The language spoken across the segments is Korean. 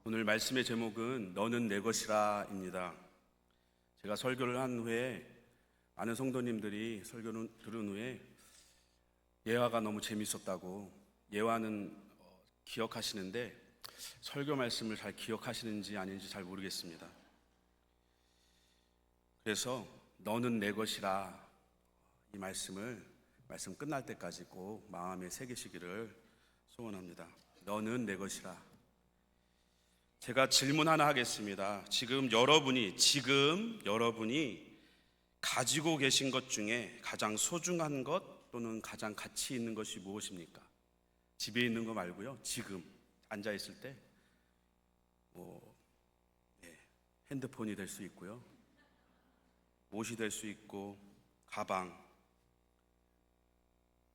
오늘 말씀의 제목은 너는 내 것이라입니다. 제가 설교를 한 후에 많은 성도님들이 설교를 들은 후에 예화가 너무 재밌었다고, 예화는 기억하시는데 설교 말씀을 잘 기억하시는지 아닌지 잘 모르겠습니다. 그래서 너는 내 것이라, 이 말씀 끝날 때까지 꼭 마음에 새기시기를 소원합니다. 너는 내 것이라. 제가 질문 하나 하겠습니다. 지금 여러분이 가지고 계신 것 중에 가장 소중한 것 또는 가장 가치 있는 것이 무엇입니까? 집에 있는 거 말고요. 지금 앉아 있을 때 핸드폰이 될 수 있고요, 옷이 될 수 있고, 가방,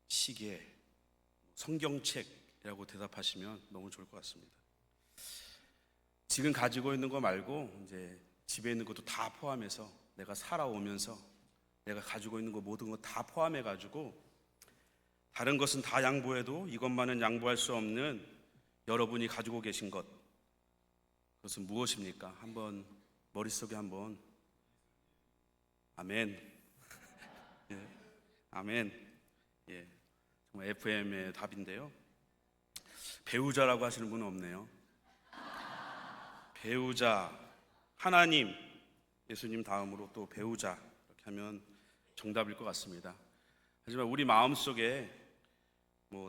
시계, 성경책이라고 대답하시면 너무 좋을 것 같습니다. 지금 가지고 있는 거 말고 이제 집에 있는 것도 다 포함해서, 내가 살아오면서 내가 가지고 있는 거 모든 거 다 포함해 가지고 다른 것은 다 양보해도 이것만은 양보할 수 없는 여러분이 가지고 계신 것, 그것은 무엇입니까? 한번 머릿속에 한번 아멘. 예, 아멘. 예, 정말 FM의 답인데요. 배우자라고 하시는 분은 없네요. 배우자, 하나님, 예수님 다음으로 또 배우자, 이렇게 하면 정답일 것 같습니다. 하지만 우리 마음속에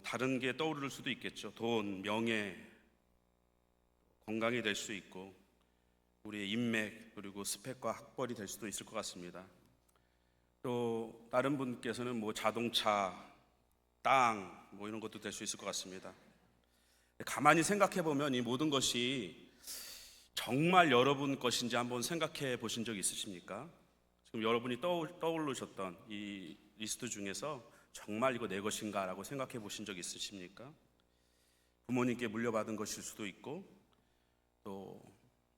다른 게 떠오를 수도 있겠죠. 돈, 명예, 건강이 될 수 있고, 우리의 인맥, 그리고 스펙과 학벌이 될 수도 있을 것 같습니다. 또 다른 분께서는 자동차, 땅, 이런 것도 될 수 있을 것 같습니다. 가만히 생각해 보면 이 모든 것이 정말 여러분 것인지 한번 생각해 보신 적 있으십니까? 지금 여러분이 떠오르셨던 이 리스트 중에서 정말 이거 내 것인가 라고 생각해 보신 적 있으십니까? 부모님께 물려받은 것일 수도 있고, 또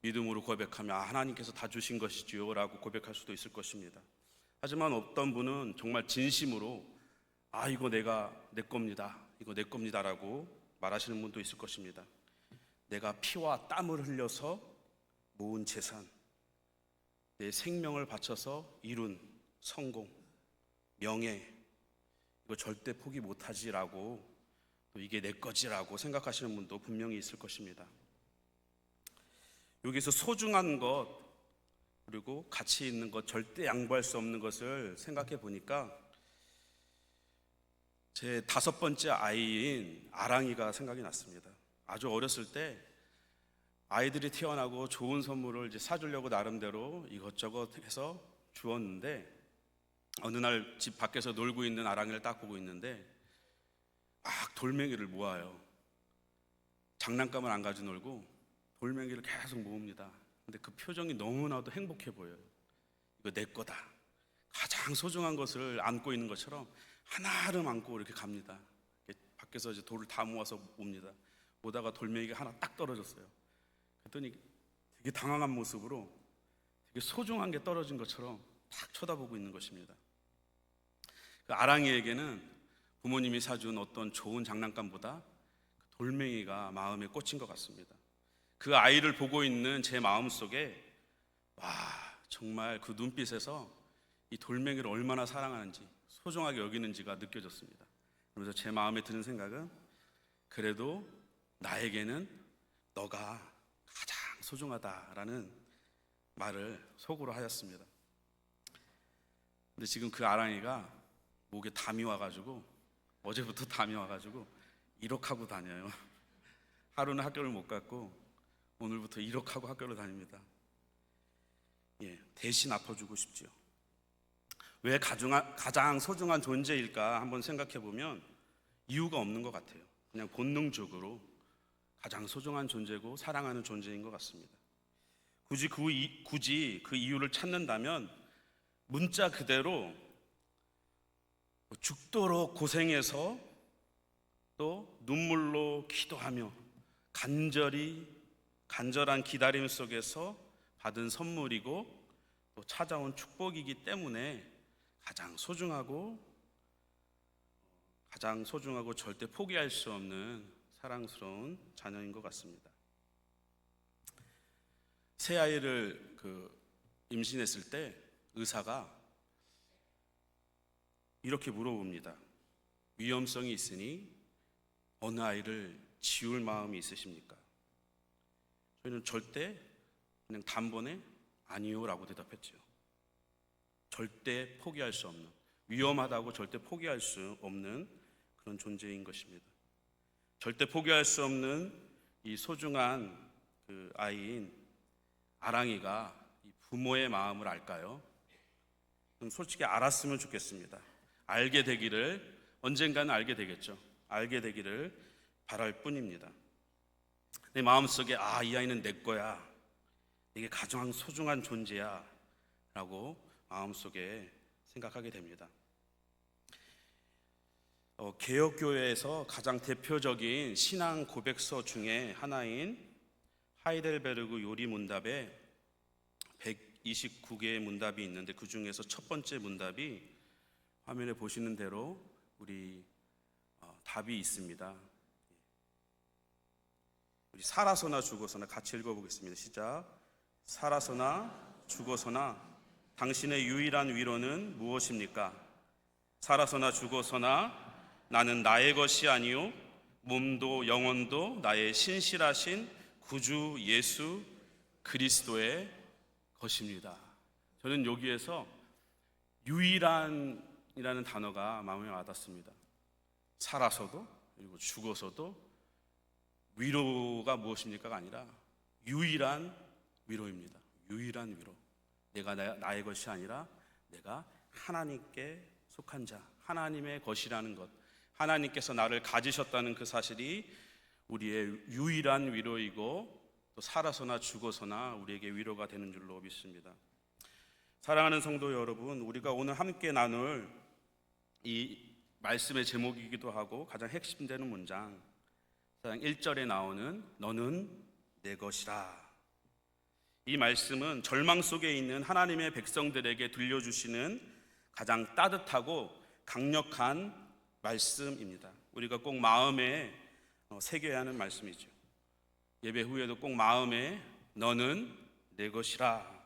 믿음으로 고백하며 하나님께서 다 주신 것이지요 라고 고백할 수도 있을 것입니다. 하지만 어떤 분은 정말 진심으로 이거 내 겁니다, 이거 내 겁니다 라고 말하시는 분도 있을 것입니다. 내가 피와 땀을 흘려서 모은 재산, 내 생명을 바쳐서 이룬 성공, 명예, 이거 절대 포기 못하지라고, 또 이게 내 거지라고 생각하시는 분도 분명히 있을 것입니다. 여기서 소중한 것, 그리고 가치 있는 것, 절대 양보할 수 없는 것을 생각해 보니까 제 5번째 아이인 아랑이가 생각이 났습니다. 아주 어렸을 때 아이들이 태어나고 좋은 선물을 이제 사주려고 나름대로 이것저것 해서 주었는데, 어느 날 집 밖에서 놀고 있는 아랑이를 딱 보고 있는데 막 돌멩이를 모아요. 장난감을 안 가지고 놀고 돌멩이를 계속 모읍니다. 근데 그 표정이 너무나도 행복해 보여요. 이거 내 거다, 가장 소중한 것을 안고 있는 것처럼 하나를 안고 이렇게 갑니다. 밖에서 이제 돌을 다 모아서 옵니다. 오다가 돌멩이가 하나 딱 떨어졌어요. 그랬더니 되게 당황한 모습으로 되게 소중한 게 떨어진 것처럼 딱 쳐다보고 있는 것입니다. 그 아랑이에게는 부모님이 사준 어떤 좋은 장난감보다 그 돌멩이가 마음에 꽂힌 것 같습니다. 그 아이를 보고 있는 제 마음속에 정말 그 눈빛에서 이 돌멩이를 얼마나 사랑하는지, 소중하게 여기는지가 느껴졌습니다. 그래서 제 마음에 드는 생각은, 그래도 나에게는 너가 가장 소중하다라는 말을 속으로 하였습니다. 근데 지금 그 아랑이가 목에 담이 와가지고, 어제부터 담이 와가지고 이렇게 하고 다녀요. 하루는 학교를 못 갔고 오늘부터 이렇게 하고 학교를 다닙니다. 대신 아파주고 싶지요. 왜 가장 소중한 존재일까 한번 생각해 보면 이유가 없는 것 같아요. 그냥 본능적으로 가장 소중한 존재고 사랑하는 존재인 것 같습니다. 굳이 그 이유를 찾는다면 문자 그대로 죽도록 고생해서, 또 눈물로 기도하며 간절한 기다림 속에서 받은 선물이고, 또 찾아온 축복이기 때문에 가장 소중하고 절대 포기할 수 없는 사랑스러운 자녀인 것 같습니다. 새 아이를 임신했을 때 의사가 이렇게 물어봅니다. 위험성이 있으니 어느 아이를 지울 마음이 있으십니까? 저희는 절대 그냥 단번에 아니요라고 대답했죠. 절대 포기할 수 없는, 위험하다고 절대 포기할 수 없는 그런 존재인 것입니다. 절대 포기할 수 없는 이 소중한 그 아이인 아랑이가 이 부모의 마음을 알까요? 그럼 솔직히 알았으면 좋겠습니다. 알게 되기를, 언젠가는 알게 되겠죠. 알게 되기를 바랄 뿐입니다. 내 마음속에 이 아이는 내 거야, 이게 가장 소중한 존재야 라고 마음속에 생각하게 됩니다. 개혁교회에서 가장 대표적인 신앙 고백서 중에 하나인 하이델베르그 요리 문답에 129개의 문답이 있는데 그 중에서 첫 번째 문답이 화면에 보시는 대로 우리 답이 있습니다. 우리 살아서나 죽어서나 같이 읽어보겠습니다. 시작. 살아서나 죽어서나 당신의 유일한 위로는 무엇입니까? 살아서나 죽어서나 나는 나의 것이 아니요 몸도 영혼도 나의 신실하신 구주 예수 그리스도의 것입니다. 저는 여기에서 유일한이라는 단어가 마음에 와닿습니다. 살아서도 그리고 죽어서도 위로가 무엇입니까가 아니라 유일한 위로입니다. 유일한 위로. 내가 나의 것이 아니라 내가 하나님께 속한 자, 하나님의 것이라는 것, 하나님께서 나를 가지셨다는 그 사실이 우리의 유일한 위로이고 또 살아서나 죽어서나 우리에게 위로가 되는 줄로 믿습니다. 사랑하는 성도 여러분, 우리가 오늘 함께 나눌 이 말씀의 제목이기도 하고 가장 핵심되는 문장 1절에 나오는 너는 내 것이라. 이 말씀은 절망 속에 있는 하나님의 백성들에게 들려주시는 가장 따뜻하고 강력한 말씀입니다. 우리가 꼭 마음에 새겨야 하는 말씀이죠. 예배 후에도 꼭 마음에 너는 내 것이라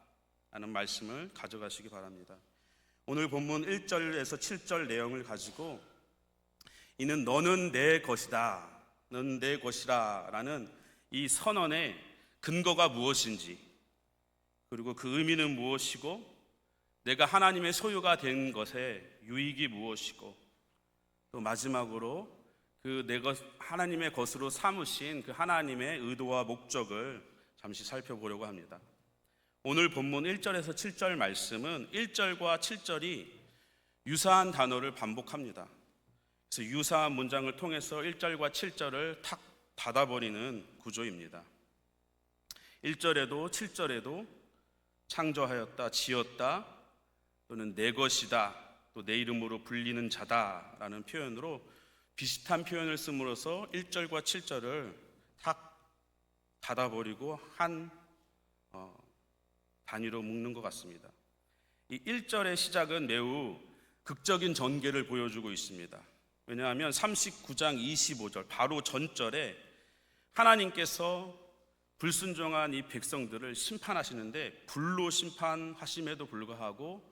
하는 말씀을 가져가시기 바랍니다. 오늘 본문 1절에서 7절 내용을 가지고 이는 너는 내 것이다, 너는 내 것이라 라는 이 선언의 근거가 무엇인지, 그리고 그 의미는 무엇이고 내가 하나님의 소유가 된 것의 유익이 무엇이고 또 마지막으로 그 내 것, 하나님의 것으로 삼으신 그 하나님의 의도와 목적을 잠시 살펴보려고 합니다. 오늘 본문 1절에서 7절 말씀은 1절과 7절이 유사한 단어를 반복합니다. 그래서 유사한 문장을 통해서 1절과 7절을 탁 닫아버리는 구조입니다. 1절에도 7절에도 창조하였다, 지었다, 또는 내 것이다, 또 내 이름으로 불리는 자다라는 표현으로 비슷한 표현을 씀으로써 1절과 7절을 탁 닫아버리고 한 단위로 묶는 것 같습니다. 이 1절의 시작은 매우 극적인 전개를 보여주고 있습니다. 왜냐하면 39장 25절 바로 전절에 하나님께서 불순종한 이 백성들을 심판하시는데 불로 심판하심에도 불구하고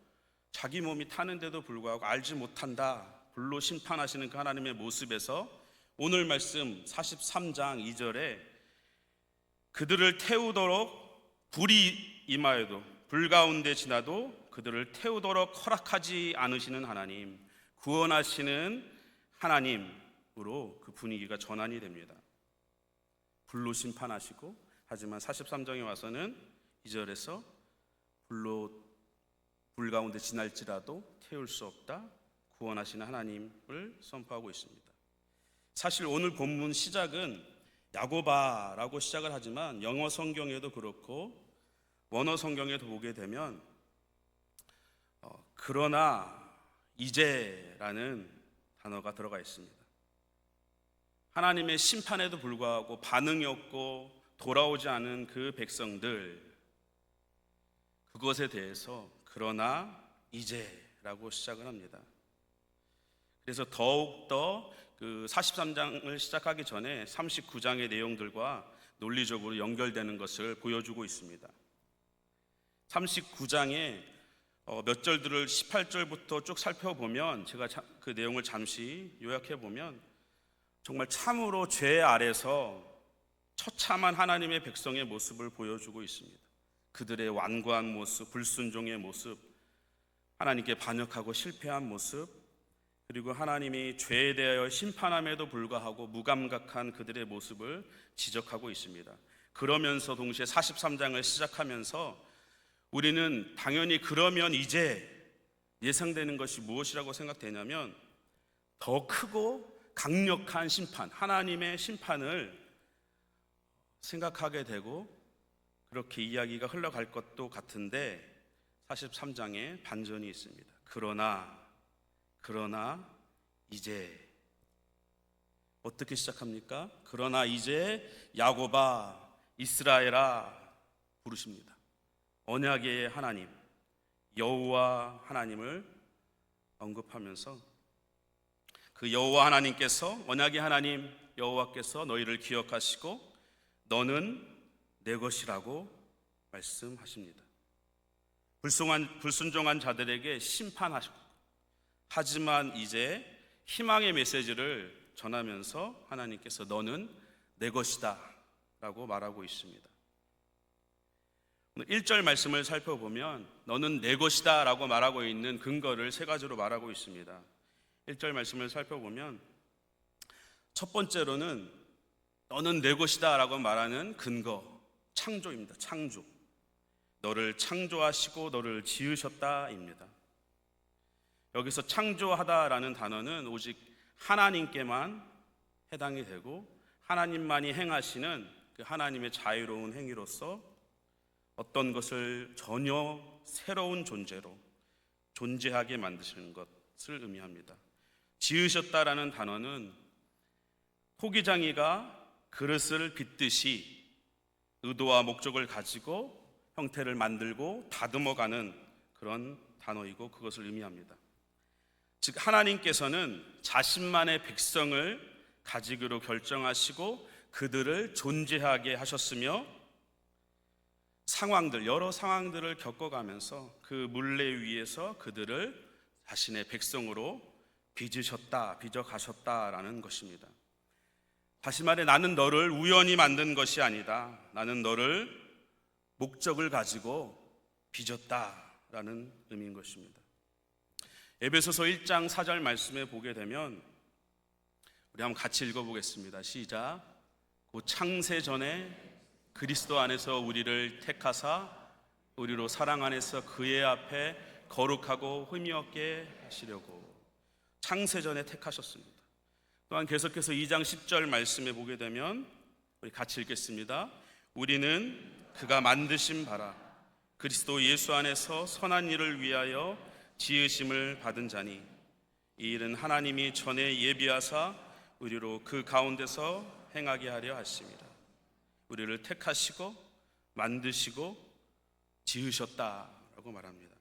자기 몸이 타는데도 불구하고 알지 못한다, 불로 심판하시는 그 하나님의 모습에서 오늘 말씀 43장 2절에 그들을 태우도록 불이 임하여도 불 가운데 지나도 그들을 태우도록 허락하지 않으시는 하나님, 구원하시는 하나님으로 그 분위기가 전환이 됩니다. 불로 심판하시고, 하지만 43장에 와서는 2절에서 불 가운데 지날지라도 태울 수 없다, 구원하시는 하나님을 선포하고 있습니다. 사실 오늘 본문 시작은 야고바라고 시작을 하지만 영어 성경에도 그렇고 원어 성경에도 보게 되면 그러나 이제라는 단어가 들어가 있습니다. 하나님의 심판에도 불구하고 반응이 없고 돌아오지 않은 그 백성들, 그것에 대해서 그러나 이제라고 시작을 합니다. 그래서 더욱더 그 43장을 시작하기 전에 39장의 내용들과 논리적으로 연결되는 것을 보여주고 있습니다. 39장에 몇 절들을 18절부터 쭉 살펴보면, 제가 그 내용을 잠시 요약해 보면, 정말 참으로 죄 아래서 처참한 하나님의 백성의 모습을 보여주고 있습니다. 그들의 완고한 모습, 불순종의 모습, 하나님께 반역하고 실패한 모습, 그리고 하나님이 죄에 대하여 심판함에도 불구하고 무감각한 그들의 모습을 지적하고 있습니다. 그러면서 동시에 43장을 시작하면서 우리는 당연히 그러면 이제 예상되는 것이 무엇이라고 생각되냐면, 더 크고 강력한 심판, 하나님의 심판을 생각하게 되고 그렇게 이야기가 흘러갈 것도 같은데, 43장에 반전이 있습니다. 그러나 이제 어떻게 시작합니까? 그러나 이제 야곱아, 이스라엘아 부르십니다. 언약의 하나님, 여호와 하나님을 언급하면서, 그 여호와 하나님께서, 언약의 하나님 여호와께서 너희를 기억하시고 너는 내 것이라고 말씀하십니다. 불순종한 자들에게 심판하시고, 하지만 이제 희망의 메시지를 전하면서 하나님께서 너는 내 것이다 라고 말하고 있습니다. 1절 말씀을 살펴보면 너는 내 것이다 라고 말하고 있는 근거를 세 가지로 말하고 있습니다. 1절 말씀을 살펴보면, 첫 번째로는 너는 내 것이다 라고 말하는 근거, 창조입니다. 창조. 너를 창조하시고 너를 지으셨다입니다. 여기서 창조하다라는 단어는 오직 하나님께만 해당이 되고, 하나님만이 행하시는 그 하나님의 자유로운 행위로서 어떤 것을 전혀 새로운 존재로 존재하게 만드시는 것을 의미합니다. 지으셨다라는 단어는 토기장이가 그릇을 빚듯이 의도와 목적을 가지고 형태를 만들고 다듬어가는 그런 단어이고, 그것을 의미합니다. 즉 하나님께서는 자신만의 백성을 가지기로 결정하시고 그들을 존재하게 하셨으며, 여러 상황들을 겪어가면서 그 물레 위에서 그들을 자신의 백성으로 빚어가셨다라는 것입니다. 다시 말해, 나는 너를 우연히 만든 것이 아니다. 나는 너를 목적을 가지고 빚었다라는 의미인 것입니다. 에베소서 1장 4절 말씀에 보게 되면, 우리 한번 같이 읽어보겠습니다. 시작. 그 창세 전에 그리스도 안에서 우리를 택하사 우리로 사랑 안에서 그의 앞에 거룩하고 흠이 없게 하시려고. 창세 전에 택하셨습니다. 또한 계속해서 2장 10절 말씀에 보게 되면, 우리 같이 읽겠습니다. 우리는 그가 만드신 바라 그리스도 예수 안에서 선한 일을 위하여 지으심을 받은 자니, 이 일은 하나님이 전에 예비하사 우리로 그 가운데서 행하게 하려 하십니다. 우리를 택하시고 만드시고 지으셨다라고 말합니다.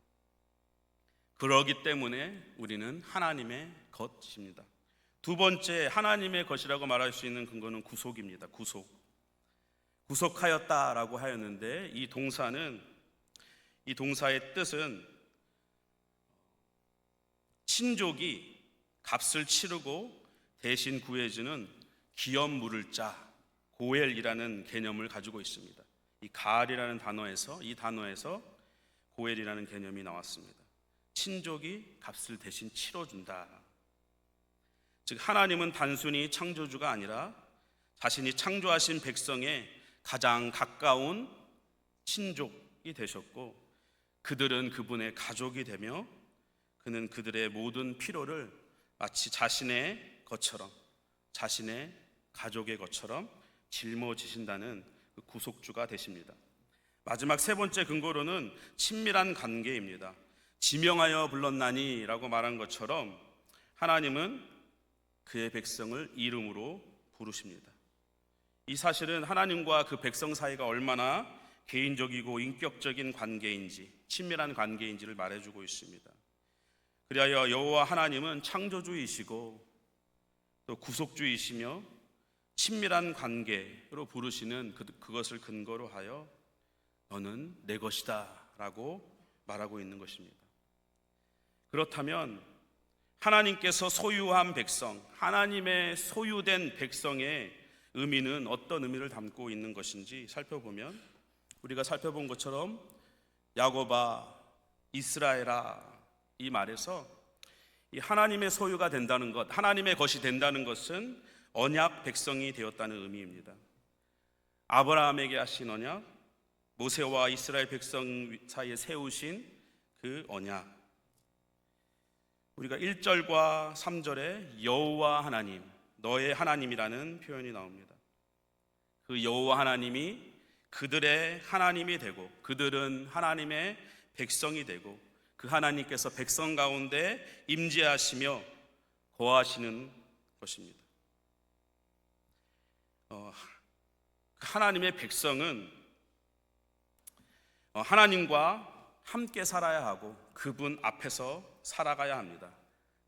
그러기 때문에 우리는 하나님의 것입니다. 두 번째, 하나님의 것이라고 말할 수 있는 근거는 구속입니다. 구속하였다라고 하였는데, 이 동사의 뜻은 친족이 값을 치르고 대신 구해주는 기업 물을 자, 고엘이라는 개념을 가지고 있습니다. 이 가알이라는 단어에서 고엘이라는 개념이 나왔습니다. 친족이 값을 대신 치러준다. 즉 하나님은 단순히 창조주가 아니라 자신이 창조하신 백성의 가장 가까운 친족이 되셨고, 그들은 그분의 가족이 되며 그는 그들의 모든 필요를 마치 자신의 것처럼, 자신의 가족의 것처럼 짊어지신다는 그 구속주가 되십니다. 마지막 세 번째 근거로는 친밀한 관계입니다. 지명하여 불렀나니 라고 말한 것처럼 하나님은 그의 백성을 이름으로 부르십니다. 이 사실은 하나님과 그 백성 사이가 얼마나 개인적이고 인격적인 관계인지, 친밀한 관계인지를 말해주고 있습니다. 그리하여 여호와 하나님은 창조주이시고 또 구속주이시며 친밀한 관계로 부르시는 그것을 근거로 하여 너는 내 것이다 라고 말하고 있는 것입니다. 그렇다면 하나님께서 소유한 백성, 하나님의 소유된 백성의 의미는 어떤 의미를 담고 있는 것인지 살펴보면, 우리가 살펴본 것처럼 야곱아, 이스라엘아, 이 말에서 이 하나님의 소유가 된다는 것, 하나님의 것이 된다는 것은 언약 백성이 되었다는 의미입니다. 아브라함에게 하신 언약, 모세와 이스라엘 백성 사이에 세우신 그 언약, 우리가 1절과 3절에 여호와 하나님, 너의 하나님이라는 표현이 나옵니다. 그 여호와 하나님이 그들의 하나님이 되고 그들은 하나님의 백성이 되고 그 하나님께서 백성 가운데 임재하시며 거하시는 것입니다. 하나님의 백성은 하나님과 함께 살아야 하고 그분 앞에서 살아가야 합니다.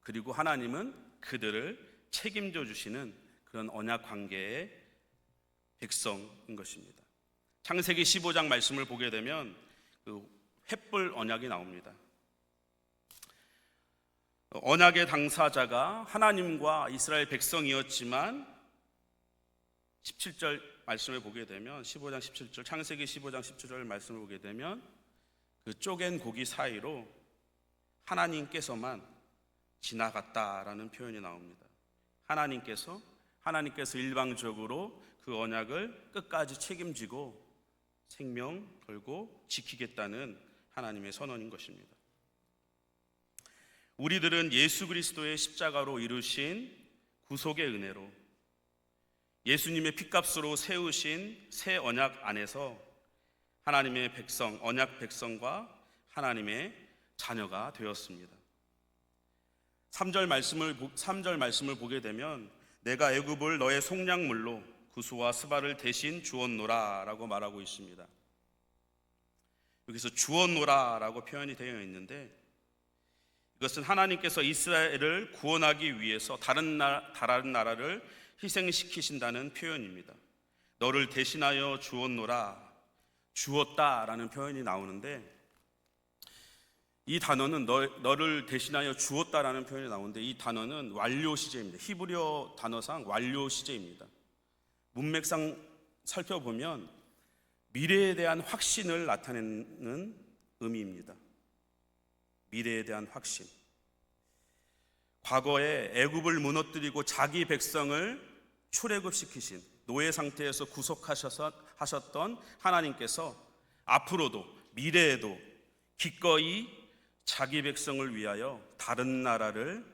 그리고 하나님은 그들을 책임져 주시는 그런 언약 관계의 백성인 것입니다. 창세기 15장 말씀을 보게 되면 그 횃불 언약이 나옵니다. 언약의 당사자가 하나님과 이스라엘 백성이었지만 17절 말씀을 보게 되면 15장 17절, 창세기 15장 17절 말씀을 보게 되면 그 쪼갠 고기 사이로 하나님께서만 지나갔다라는 표현이 나옵니다. 하나님께서 일방적으로 그 언약을 끝까지 책임지고 생명 걸고 지키겠다는 하나님의 선언인 것입니다. 우리들은 예수 그리스도의 십자가로 이루신 구속의 은혜로 예수님의 핏값으로 세우신 새 언약 안에서 하나님의 백성, 언약 백성과 하나님의 자녀가 되었습니다. 3절 말씀을 보게 되면 내가 애굽을 너의 속량물로 구수와 스바를 대신 주었노라 라고 말하고 있습니다. 여기서 주었노라 라고 표현이 되어 있는데, 이것은 하나님께서 이스라엘을 구원하기 위해서 다른 나라를 희생시키신다는 표현입니다. 너를 대신하여 주었노라, 주었다라는 표현이 나오는데, 이 단어는 너를 대신하여 주었다라는 표현이 나오는데, 이 단어는 완료 시제입니다. 히브리어 단어상 완료 시제입니다. 문맥상 살펴보면 미래에 대한 확신을 나타내는 의미입니다. 미래에 대한 확신. 과거에 애굽을 무너뜨리고 자기 백성을 출애굽시키신, 노예 상태에서 구속하셨던 하나님께서 앞으로도 미래에도 기꺼이 자기 백성을 위하여 다른 나라를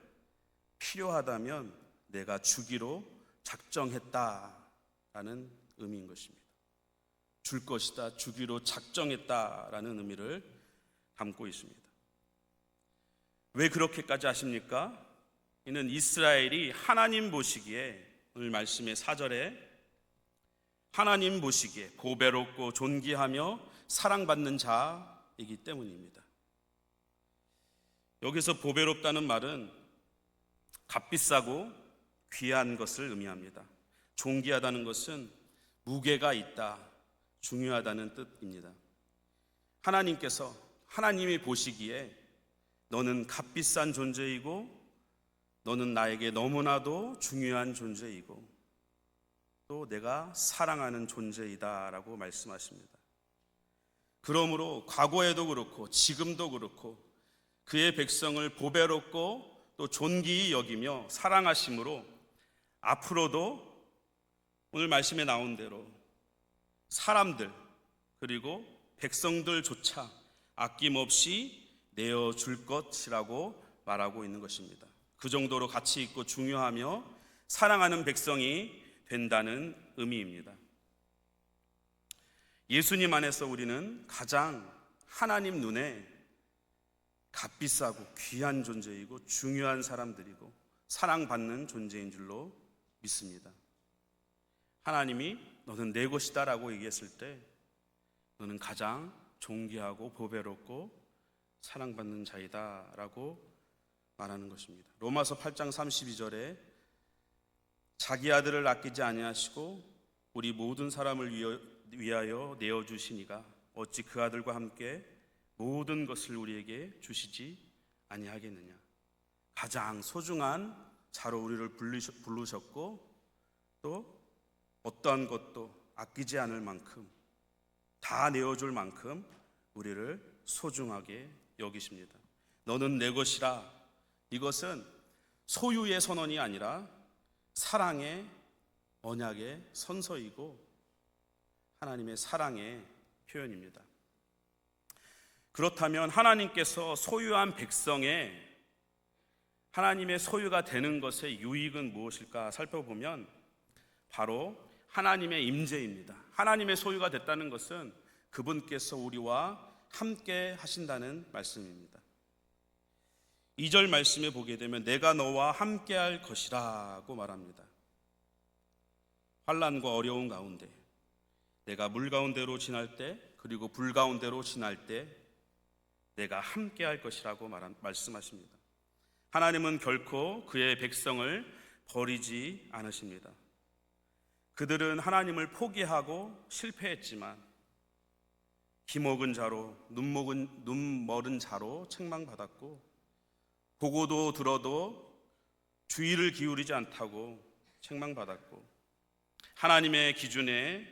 필요하다면 내가 주기로 작정했다라는 의미인 것입니다. 줄 것이다, 주기로 작정했다라는 의미를 담고 있습니다. 왜 그렇게까지 하십니까? 이는 이스라엘이 하나님 보시기에, 오늘 말씀의 4절에 하나님 보시기에 보배롭고 존귀하며 사랑받는 자이기 때문입니다. 여기서 보배롭다는 말은 값비싸고 귀한 것을 의미합니다. 존귀하다는 것은 무게가 있다, 중요하다는 뜻입니다. 하나님이 보시기에 너는 값비싼 존재이고 너는 나에게 너무나도 중요한 존재이고 또 내가 사랑하는 존재이다 라고 말씀하십니다. 그러므로 과거에도 그렇고 지금도 그렇고 그의 백성을 보배롭고 또 존귀히 여기며 사랑하심으로 앞으로도 오늘 말씀에 나온 대로 사람들 그리고 백성들조차 아낌없이 내어줄 것이라고 말하고 있는 것입니다. 그 정도로 가치 있고 중요하며 사랑하는 백성이 된다는 의미입니다. 예수님 안에서 우리는 가장 하나님 눈에 값비싸고 귀한 존재이고 중요한 사람들이고 사랑받는 존재인 줄로 믿습니다. 하나님이 너는 내 것이다 라고 얘기했을 때 너는 가장 존귀하고 보배롭고 사랑받는 자이다 라고 말하는 것입니다. 로마서 8장 32절에 자기 아들을 아끼지 아니하시고 우리 모든 사람을 위하여 내어주시니가 어찌 그 아들과 함께 모든 것을 우리에게 주시지 아니하겠느냐. 가장 소중한 자로 우리를 부르셨고 또 어떠한 것도 아끼지 않을 만큼 다 내어줄 만큼 우리를 소중하게 여기십니다. 너는 내 것이라. 이것은 소유의 선언이 아니라 사랑의 언약의 선서이고 하나님의 사랑의 표현입니다. 그렇다면 하나님께서 소유한 백성의 하나님의 소유가 되는 것의 유익은 무엇일까 살펴보면 바로 하나님의 임재입니다. 하나님의 소유가 됐다는 것은 그분께서 우리와 함께 하신다는 말씀입니다. 2절 말씀에 보게 되면 내가 너와 함께 할 것이라고 말합니다. 환난과 어려운 가운데 내가 물 가운데로 지날 때 그리고 불 가운데로 지날 때 내가 함께 할 것이라고 말씀하십니다. 하나님은 결코 그의 백성을 버리지 않으십니다. 그들은 하나님을 포기하고 실패했지만 기먹은 자로 눈 멀은 자로 책망받았고 보고도 들어도 주의를 기울이지 않다고 책망받았고 하나님의 기준에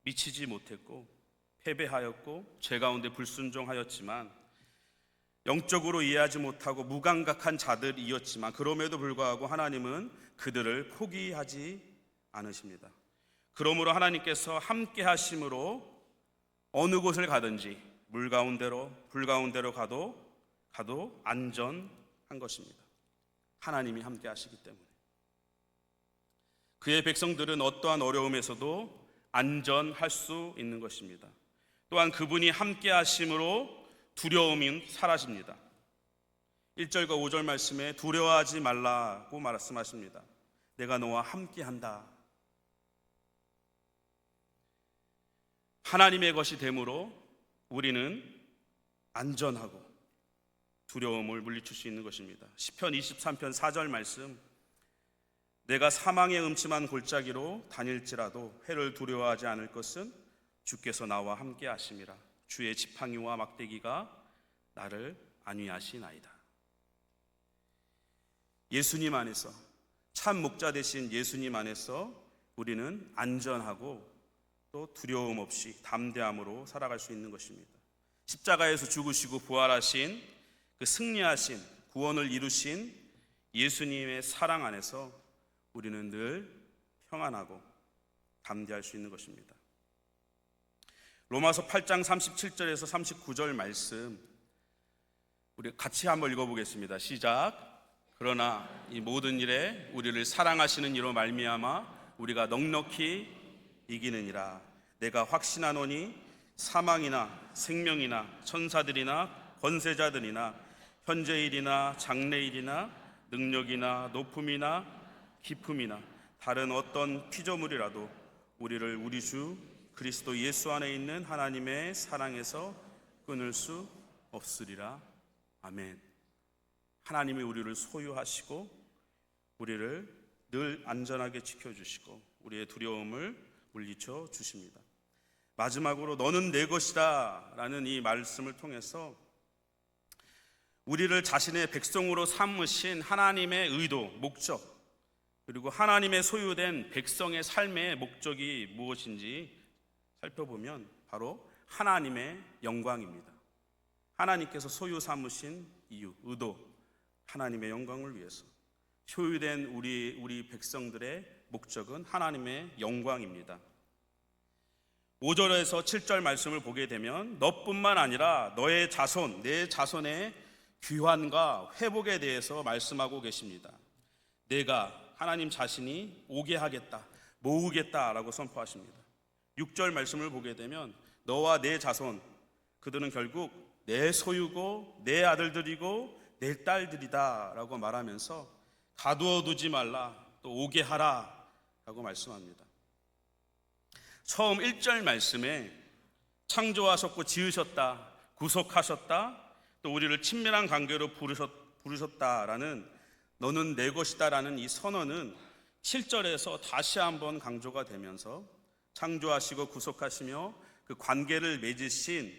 미치지 못했고 패배하였고 죄 가운데 불순종하였지만 영적으로 이해하지 못하고 무감각한 자들이었지만 그럼에도 불구하고 하나님은 그들을 포기하지 않으십니다. 그러므로 하나님께서 함께 하심으로 어느 곳을 가든지 물 가운데로 불 가운데로 가도 안전한 것입니다. 하나님이 함께 하시기 때문에 그의 백성들은 어떠한 어려움에서도 안전할 수 있는 것입니다. 또한 그분이 함께 하심으로 두려움은 사라집니다. 1절과 5절 말씀에 두려워하지 말라고 말씀하십니다. 내가 너와 함께 한다. 하나님의 것이 되므로 우리는 안전하고 두려움을 물리칠 수 있는 것입니다. 시편 23편 4절 말씀 내가 사망의 음침한 골짜기로 다닐지라도 해를 두려워하지 않을 것은 주께서 나와 함께 하심이라. 주의 지팡이와 막대기가 나를 안위하시나이다. 예수님 안에서 참 목자 되신 예수님 안에서 우리는 안전하고 또 두려움 없이 담대함으로 살아갈 수 있는 것입니다. 십자가에서 죽으시고 부활하신 그 승리하신 구원을 이루신 예수님의 사랑 안에서 우리는 늘 평안하고 담대할 수 있는 것입니다. 로마서 8장 37절에서 39절 말씀 우리 같이 한번 읽어보겠습니다. 시작. 그러나 이 모든 일에 우리를 사랑하시는 이로 말미암아 우리가 넉넉히 이기느니라. 내가 확신하노니 사망이나 생명이나 천사들이나 권세자들이나 현재일이나 장래일이나 능력이나 높음이나 깊음이나 다른 어떤 피조물이라도 우리를 우리 주 그리스도 예수 안에 있는 하나님의 사랑에서 끊을 수 없으리라. 아멘. 하나님이 우리를 소유하시고 우리를 늘 안전하게 지켜주시고 우리의 두려움을 물리쳐 주십니다. 마지막으로 너는 내 것이다 라는 이 말씀을 통해서 우리를 자신의 백성으로 삼으신 하나님의 의도, 목적 그리고 하나님의 소유된 백성의 삶의 목적이 무엇인지 살펴보면 바로 하나님의 영광입니다. 하나님께서 소유 삼으신 이유, 의도, 하나님의 영광을 위해서 소유된 우리 백성들의 목적은 하나님의 영광입니다. 5절에서 7절 말씀을 보게 되면 너뿐만 아니라 너의 자손, 내 자손의 귀환과 회복에 대해서 말씀하고 계십니다. 내가 하나님 자신이 오게 하겠다, 모으겠다라고 선포하십니다. 6절 말씀을 보게 되면 너와 내 자손, 그들은 결국 내 소유고 내 아들들이고 내 딸들이다 라고 말하면서 가두어 두지 말라, 또 오게 하라 라고 말씀합니다. 처음 1절 말씀에 창조하셨고 지으셨다, 구속하셨다, 또 우리를 친밀한 관계로 부르셨다라는 너는 내 것이다 라는 이 선언은 7절에서 다시 한번 강조가 되면서 창조하시고 구속하시며 그 관계를 맺으신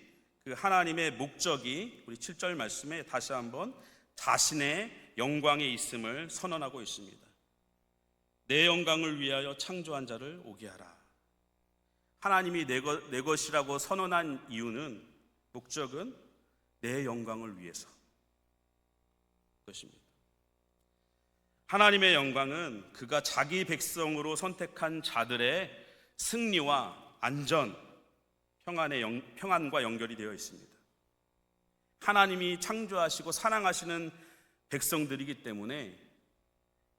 그 하나님의 목적이 우리 7절 말씀에 다시 한번 자신의 영광에 있음을 선언하고 있습니다. 내 영광을 위하여 창조한 자를 오게 하라. 하나님이 내 것이라고 선언한 이유는, 목적은 내 영광을 위해서 것입니다. 하나님의 영광은 그가 자기 백성으로 선택한 자들의 승리와 안전, 평안과 연결이 되어 있습니다. 하나님이 창조하시고 사랑하시는 백성들이기 때문에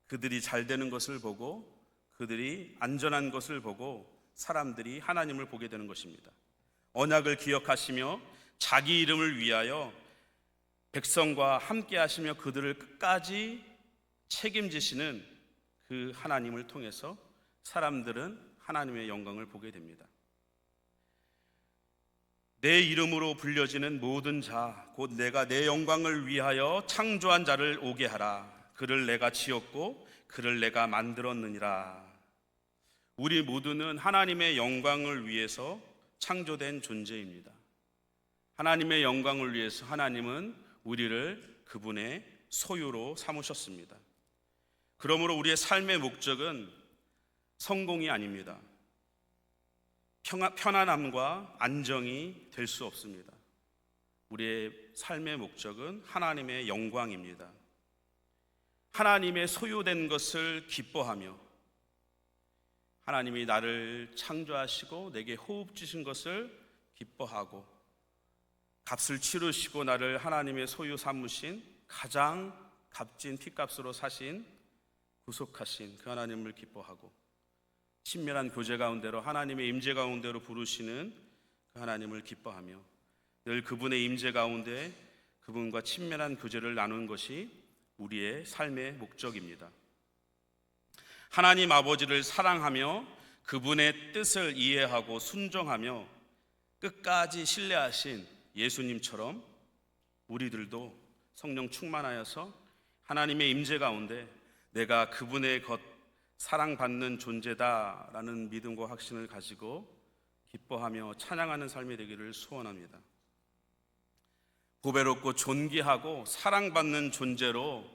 그들이 잘 되는 것을 보고, 그들이 안전한 것을 보고 사람들이 하나님을 보게 되는 것입니다. 언약을 기억하시며 자기 이름을 위하여 백성과 함께 하시며 그들을 끝까지 책임지시는 그 하나님을 통해서 사람들은 하나님의 영광을 보게 됩니다. 내 이름으로 불려지는 모든 자, 곧 내가 내 영광을 위하여 창조한 자를 오게 하라. 그를 내가 지었고 그를 내가 만들었느니라. 우리 모두는 하나님의 영광을 위해서 창조된 존재입니다. 하나님의 영광을 위해서 하나님은 우리를 그분의 소유로 삼으셨습니다. 그러므로 우리의 삶의 목적은 성공이 아닙니다. 편안함과 안정이 될 수 없습니다. 우리의 삶의 목적은 하나님의 영광입니다. 하나님의 소유된 것을 기뻐하며, 하나님이 나를 창조하시고 내게 호흡 주신 것을 기뻐하고, 값을 치르시고 나를 하나님의 소유 삼으신, 가장 값진 피값으로 사신, 구속하신 그 하나님을 기뻐하고, 친밀한 교제 가운데로 하나님의 임재 가운데로 부르시는 그 하나님을 기뻐하며, 늘 그분의 임재 가운데 그분과 친밀한 교제를 나누는 것이 우리의 삶의 목적입니다. 하나님 아버지를 사랑하며 그분의 뜻을 이해하고 순종하며 끝까지 신뢰하신 예수님처럼 우리들도 성령 충만하여서 하나님의 임재 가운데 내가 그분의 것 사랑받는 존재다라는 믿음과 확신을 가지고 기뻐하며 찬양하는 삶이 되기를 소원합니다. 보배롭고 존귀하고 사랑받는 존재로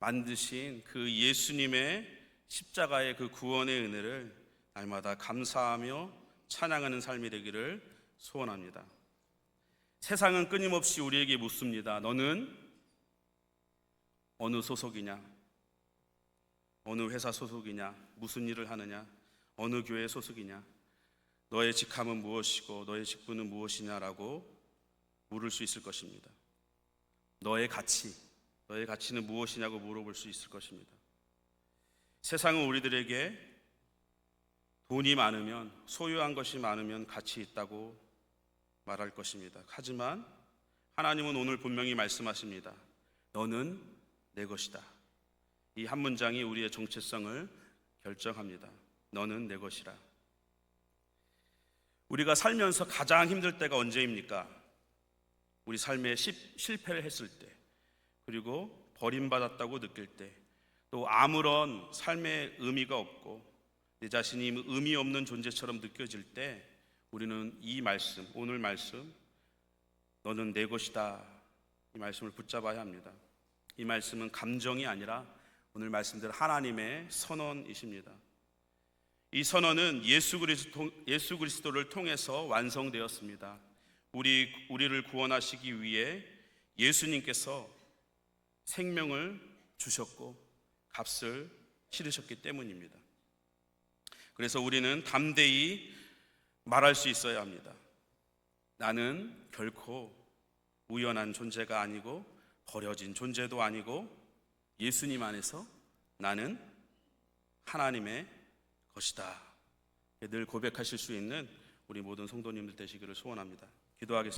만드신 그 예수님의 십자가의 그 구원의 은혜를 날마다 감사하며 찬양하는 삶이 되기를 소원합니다. 세상은 끊임없이 우리에게 묻습니다. 너는 어느 소속이냐? 어느 회사 소속이냐? 무슨 일을 하느냐? 어느 교회 소속이냐? 너의 직함은 무엇이고 너의 직분은 무엇이냐라고 물을 수 있을 것입니다. 너의 가치는 무엇이냐고 물어볼 수 있을 것입니다. 세상은 우리들에게 돈이 많으면, 소유한 것이 많으면 가치 있다고 말할 것입니다. 하지만 하나님은 오늘 분명히 말씀하십니다. 너는 내 것이다. 이 한 문장이 우리의 정체성을 결정합니다. 너는 내 것이라. 우리가 살면서 가장 힘들 때가 언제입니까? 우리 삶에 실패를 했을 때, 그리고 버림받았다고 느낄 때, 또 아무런 삶의 의미가 없고 내 자신이 의미 없는 존재처럼 느껴질 때 우리는 이 말씀, 오늘 말씀, 너는 내 것이다, 이 말씀을 붙잡아야 합니다. 이 말씀은 감정이 아니라 오늘 말씀대로 하나님의 선언이십니다. 이 선언은 예수 그리스도를 통해서 완성되었습니다. 우리를 구원하시기 위해 예수님께서 생명을 주셨고 값을 치르셨기 때문입니다. 그래서 우리는 담대히 말할 수 있어야 합니다. 나는 결코 우연한 존재가 아니고 버려진 존재도 아니고 예수님 안에서 나는 하나님의 것이다. 늘 고백하실 수 있는 우리 모든 성도님들 되시기를 소원합니다. 기도하겠습니다.